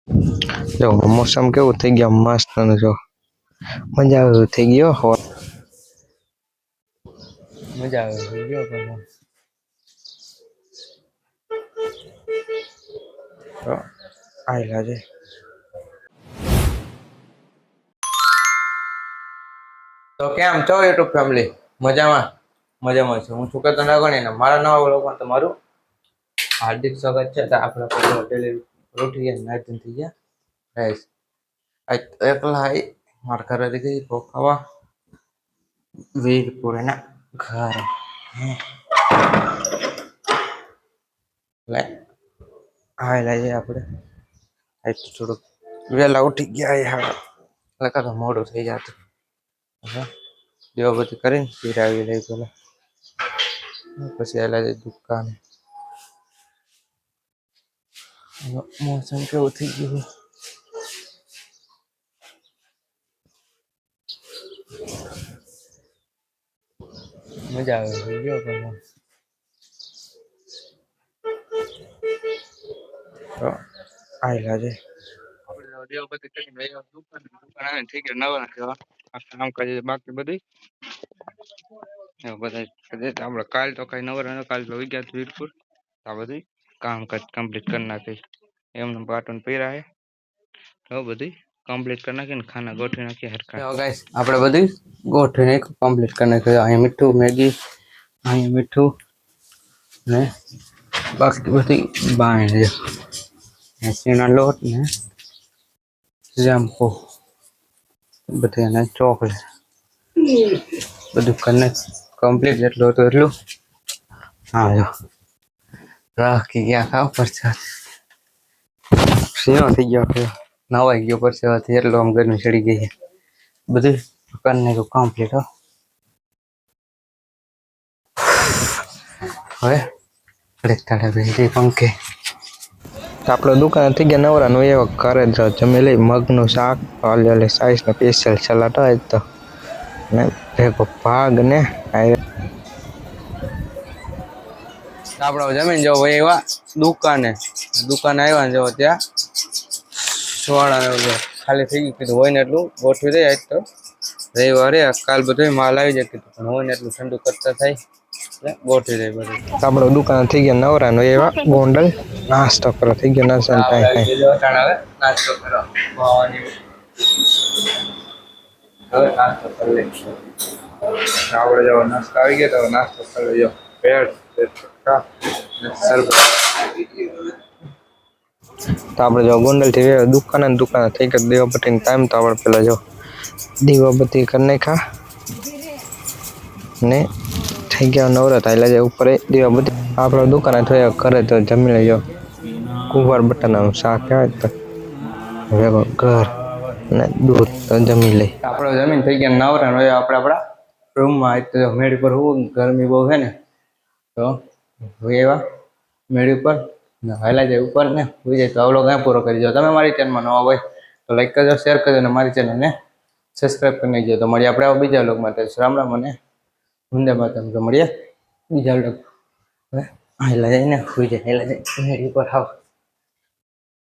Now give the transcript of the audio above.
જો મોસમ કેવું થઈ ગયા મસ્ત અને જો મજા આવે એવું થઈ ગયો મજા આવે થઈ ગયો પણ તો આયલા છે તો કેમ છો યુટ્યુબ ફેમિલી મજામાં છે હું છું કે તને ગણીને મારા નવા વ્લોગમાં તમારું હાર્દિક સ્વાગત છે તો આપણે ડેલી રોટી નાઈટ થઈ ગયા ગાઈસ એકલા મારા ઘરે ગઈ ખાવા વીરપુર એના ઘર આવેલા છે આપણે થોડુંક વહેલા ઉઠી ગયા એટલે મોડું થઈ જતું દેવા બધી કરીને પીરાવી લઈ પેલા પછી આવેલા છે દુકાન મોસમ કેવું થઈ ગયું મજા આવે થઈ ગયો પણ તો આયલા છે કામ કરીએ બાકી બધી આપડે કાલ તો કઈ નવરા કાલ તો ગયા વીરપુર આ બધું કામકાજ કમ્પ્લીટ કરી નાખી એમને પાટણ પીરા હે બધી કમ્પ્લીટ કરી નાખી ને ખાના ગોઠવી નાખી હરખા ગાઈસ આપણે બધી ગોઠવીને કમ્પ્લીટ કરી નાખ્યું અહીંયા મીઠું મેગી અહીંયા મીઠું ને બાકી બધી બાય એસીના લોટ ને શેમ્પુ બધું ચોકલેટ બધું કરીને કમ્પ્લીટ જેટલું હતું એટલું હા જો રાખી ગયા ખાવ પરસાદ શેનો થઈ ગયો નવાઈ ગયો પરસેવાથી એટલો આમ ગરમી ચડી ગઈ છે બધું કરી નાખ્યું કમ્પ્લીટ હો હવે તાળે ભેંડી પંખે આપણે દુકાન થઈ ગયા નવરાનું એવા ઘરે જ જમી લઈ મગનું શાક ઓલે સાઈઝનો સ્પેશિયલ સલાડ હોય તો ને ભેગો ભાગ ને આપણે જમીન જવો એવા દુકાને આવ્યા ને જવો ત્યાં સોળા ખાલી થઈ ગયું કીધું હોય ને એટલું ગોઠવી દે આજ તો રવિવારે કાલ બધું માલ આવી જાય કીધું પણ હોય ને એટલું ઠંડુ કરતા થાય ગોઠવી દે બધું આપણે દુકાન થઈ ગયા નવરાનો એવા ગોંડલ નાસ્તો કરો થઈ ગયો નાસ્તો નાસ્તો કરો આપણે જો નાસ્તો આવી ગયા તો નાસ્તો કરી લેજો તો આપણે જો ગોંડલ થી દુકાન થઈ ગયા દીવાબત્તી ટાઈમ તો આપણે પેલા જો દીવાબત્તી કરી નાખા ને થઈ ગયા નવરાત આવેલા છે ઉપર દીવાબત્તી આપણે દુકાને થયા ઘરે તો જમી લેજો કુંવાર બટાણાનું શાક કહેવાય તો ભેગો ઘર ને દૂધ તો જમી લઈ આપણે જમીન થઈ ગયા નવરા આપણે આપણા રૂમમાં તો મેળી પર હું ગરમી બહુ છે ને તો એવા મેળી પર હાલા જાય ઉપર ને હોઈ જાય તો આવડો ક્યાં પૂરો કરી દો તમે મારી ચેનલમાં નવા હોય તો લાઈક કરજો શેર કરજો અને મારી ચેનલને સબસ્ક્રાઈબ કરી નાખજો તો મળીએ આપણે બીજા લોક માટે રામ રામ અને વંદે માતરમ તો મળીએ બીજા લોક હાલા જાય ને હોઈ જાય હાલા જાય મેળી પર આવ